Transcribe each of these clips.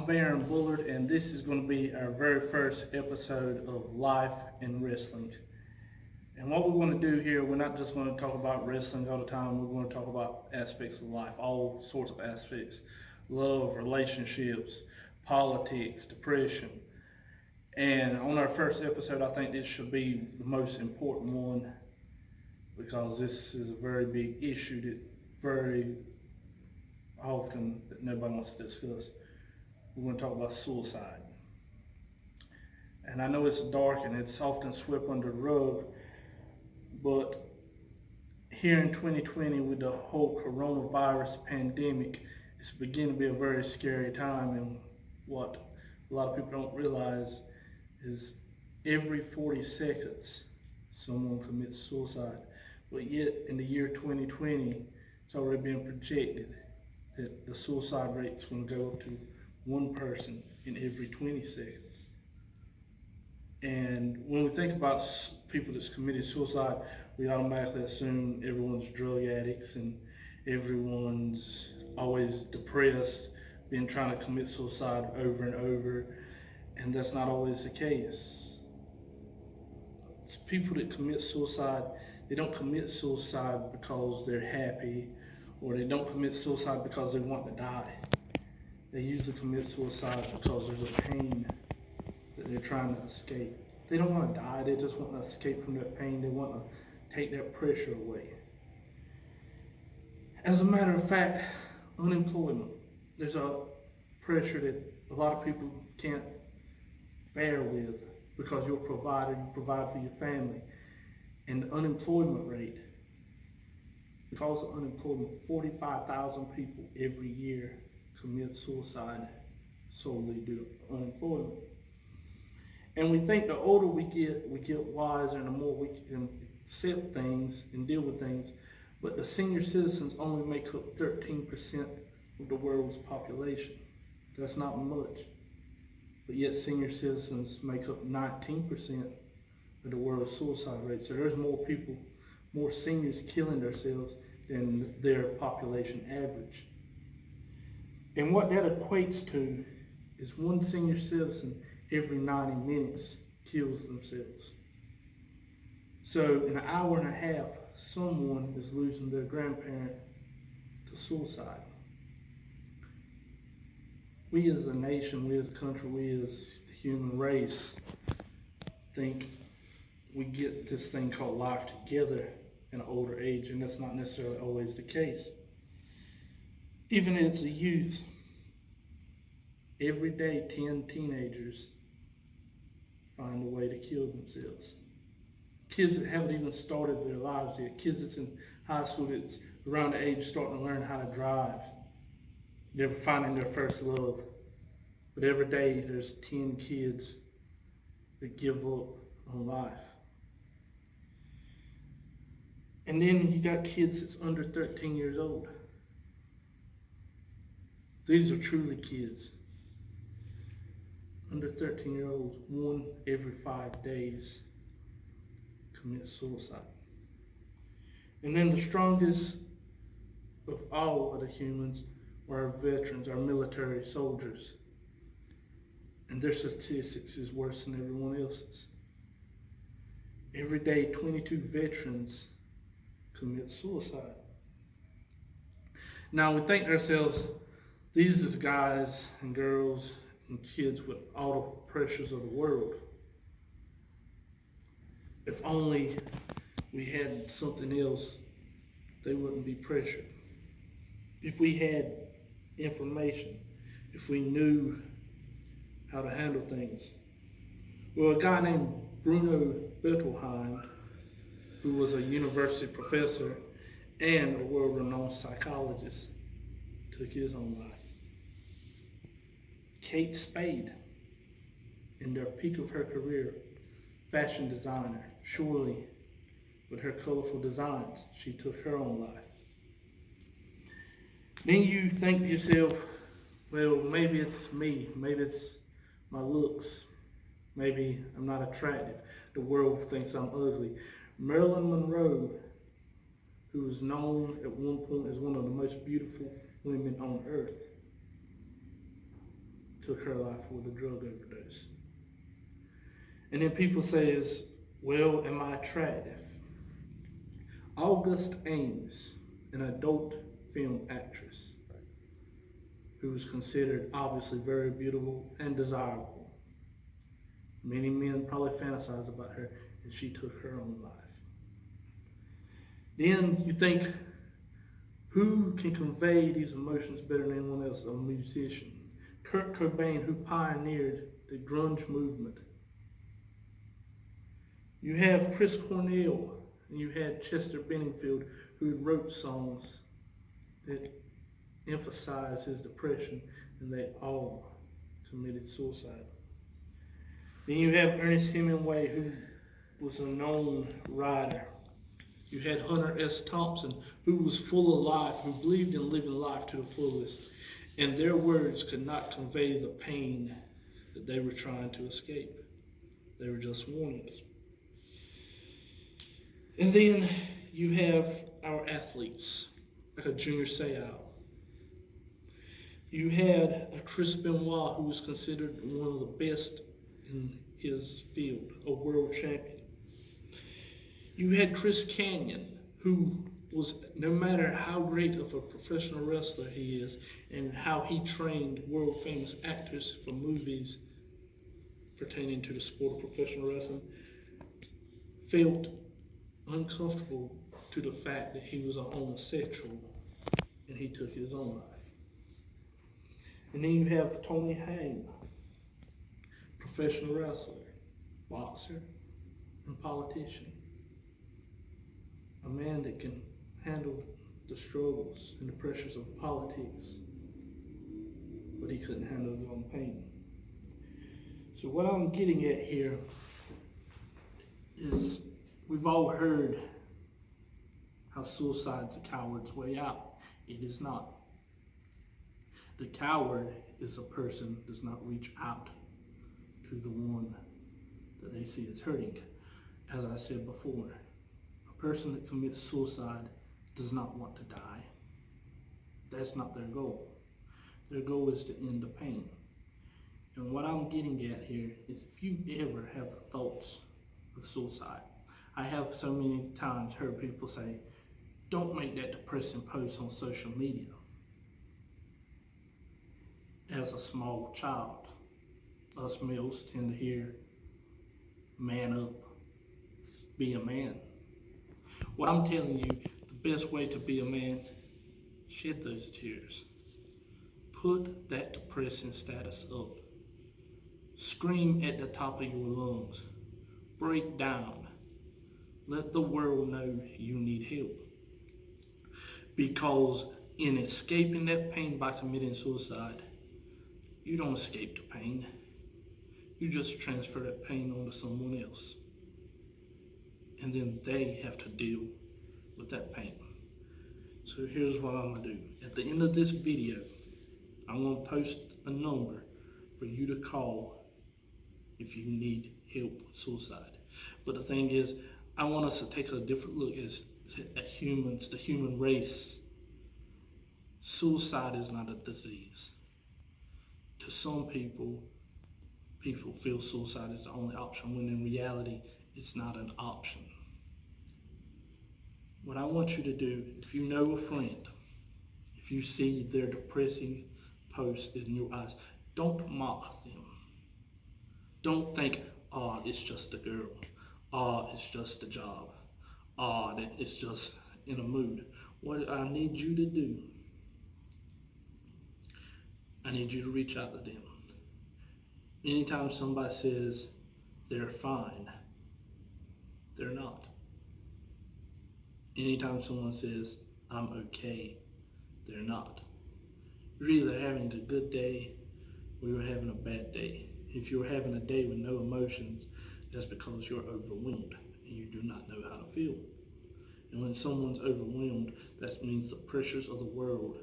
Baron Bullard, and this is going to be our very first episode of Life in Wrestling. And what we're going to do here, we're not just going to talk about wrestling all the time, we're going to talk about aspects of life, all sorts of aspects. Love, relationships, politics, depression. And on our first episode, I think this should be the most important one because this is a very big issue that very often that nobody wants to discuss. We're going to talk about suicide. And I know it's dark and it's often swept under the rug, but here in 2020 with the whole coronavirus pandemic, it's beginning to be a very scary time, and what a lot of people don't realize is every 40 seconds someone commits suicide. But yet in the year 2020, it's already been projected that the suicide rate is going to go up to one person in every 20 seconds. And when we think about people that's committed suicide, we automatically assume everyone's drug addicts and everyone's always depressed, been trying to commit suicide over and over, and that's not always the case. It's people that commit suicide, they don't commit suicide because they're happy, or they don't commit suicide because they want to die. They usually commit suicide because there's a pain that they're trying to escape. They don't want to die, they just want to escape from that pain. They want to take that pressure away. As a matter of fact, unemployment, there's a pressure that a lot of people can't bear with because you're a provider, you provide for your family. And the unemployment rate, because of unemployment, 45,000 people every year commit suicide solely due to unemployment. And we think the older we get wiser and the more we can accept things and deal with things. But the senior citizens only make up 13% of the world's population. That's not much. But yet senior citizens make up 19% of the world's suicide rate. So there's more people, more seniors killing themselves than their population average. And what that equates to is one senior citizen every 90 minutes kills themselves. So in an hour and a half, someone is losing their grandparent to suicide. We as a nation, we as a country, we as the human race think we get this thing called life together in an older age, and that's not necessarily always the case. Even as a youth, every day 10 teenagers find a way to kill themselves. Kids that haven't even started their lives yet, kids that's in high school that's around the age starting to learn how to drive. They're finding their first love. But every day there's 10 kids that give up on life. And then you got kids that's under 13 years old. These are truly kids. Under 13-year-olds, one every 5 days commits suicide. And then the strongest of all of the humans are our veterans, our military soldiers. And their statistics is worse than everyone else's. Every day, 22 veterans commit suicide. Now we think to ourselves, these are guys and girls and kids with all the pressures of the world. If only we had something else, they wouldn't be pressured. If we had information, if we knew how to handle things. Well, a guy named Bruno Bettelheim, who was a university professor and a world-renowned psychologist, took his own life. Kate Spade, in the peak of her career, fashion designer, surely with her colorful designs, she took her own life. Then you think to yourself, well, maybe it's me, maybe it's my looks, maybe I'm not attractive, the world thinks I'm ugly. Marilyn Monroe, who was known at one point as one of the most beautiful women on earth, took her life with a drug overdose. And then people says, well, am I attractive? August Ames, an adult film actress who was considered obviously very beautiful and desirable. Many men probably fantasize about her, and she took her own life. Then you think, who can convey these emotions better than anyone else? A musician. Kurt Cobain, who pioneered the grunge movement. You have Chris Cornell, and you had Chester Benningfield, who wrote songs that emphasized his depression, and they all committed suicide. Then you have Ernest Hemingway, who was a known writer. You had Hunter S. Thompson, who was full of life, who believed in living life to the fullest, and their words could not convey the pain that they were trying to escape. They were just warnings. And then you have our athletes, like a Junior Seau. You had a Chris Benoit, who was considered one of the best in his field, a world champion. You had Chris Kanyon, who was, no matter how great of a professional wrestler he is, and how he trained world famous actors for movies pertaining to the sport of professional wrestling, felt uncomfortable to the fact that he was a homosexual and he took his own life. And then you have Tony Haynes, professional wrestler, boxer, and politician. A man that can handle the struggles and the pressures of politics, but he couldn't handle his own pain. So what I'm getting at here is, we've all heard how suicide's a coward's way out. It is not. The coward is a person that does not reach out to the one that they see as hurting. As I said before, a person that commits suicide does not want to die. That's not their goal. Their goal is to end the pain. And what I'm getting at here is, if you ever have the thoughts of suicide, I have so many times heard people say, don't make that depressing post on social media. As a small child, us males tend to hear, man up, be a man. What I'm telling you, the best way to be a man, shed those tears. Put that depressing status up. Scream at the top of your lungs. Break down. Let the world know you need help. Because in escaping that pain by committing suicide, you don't escape the pain. You just transfer that pain onto someone else. And then they have to deal with that pain. So here's what I'm going to do. At the end of this video, I'm going to post a number for you to call if you need help with suicide. But the thing is, I want us to take a different look at humans, the human race. Suicide is not a disease. To some people, people feel suicide is the only option, when in reality, it's not an option. What I want you to do, if you know a friend, if you see their depressing post in your eyes, don't mock them. Don't think, oh, it's just a girl. Oh, it's just a job. Oh, it's just in a mood. What I need you to do, I need you to reach out to them. Anytime somebody says they're fine, they're not. Anytime someone says, I'm okay, they're not. You're either having a good day or you're having a bad day. If you're having a day with no emotions, that's because you're overwhelmed and you do not know how to feel. And when someone's overwhelmed, that means the pressures of the world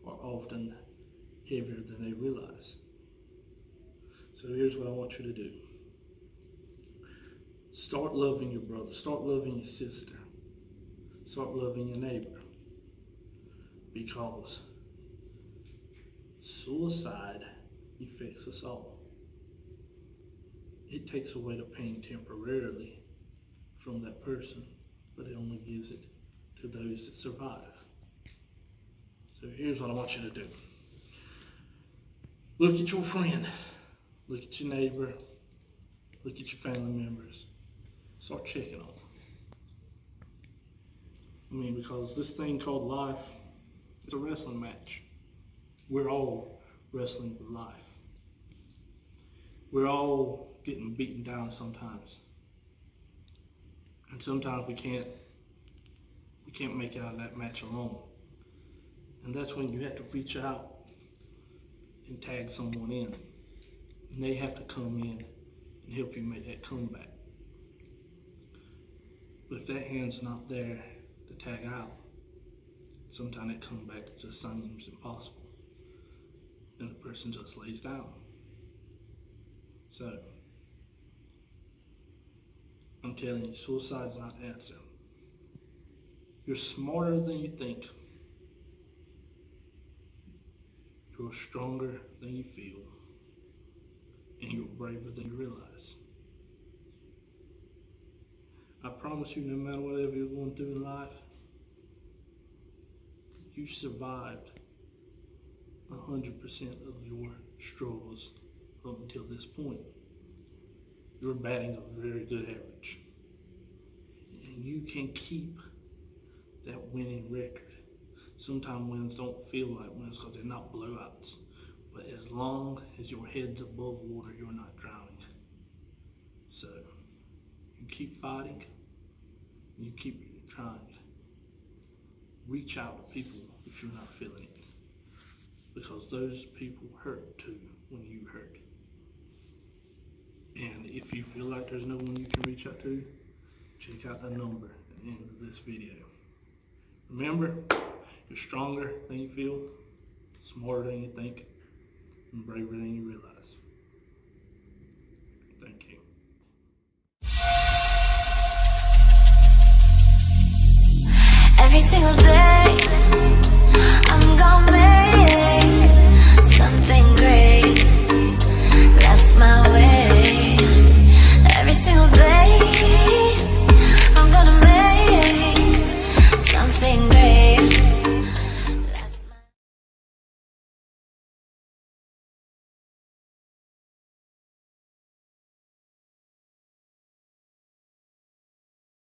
are often heavier than they realize. So here's what I want you to do. Start loving your brother. Start loving your sister. Start loving your neighbor. Because suicide affects us all. It takes away the pain temporarily from that person, but it only gives it to those that survive. So here's what I want you to do. Look at your friend, look at your neighbor, look at your family members. Start checking on them. I mean, because this thing called life, it's a wrestling match. We're all wrestling with life. We're all getting beaten down sometimes. And sometimes we can't make it out of that match alone. And that's when you have to reach out and tag someone in. And they have to come in and help you make that comeback. But if that hand's not there to tag out, sometimes that comeback just seems impossible. And the person just lays down. So, I'm telling you, suicide's not the answer. You're smarter than you think. You're stronger than you feel. And you're braver than you realize. I promise you, no matter whatever you're going through in life, you survived 100% of your struggles up until this point. You're batting a very good average. And you can keep that winning record. Sometimes wins don't feel like wins because they're not blowouts. But as long as your head's above water, you're not drowning. So, you keep fighting, you keep trying. Reach out to people if you're not feeling it. Because those people hurt too when you hurt. And if you feel like there's no one you can reach out to, check out the number at the end of this video. Remember, you're stronger than you feel, smarter than you think, and braver than you realize. Thank you. Every single day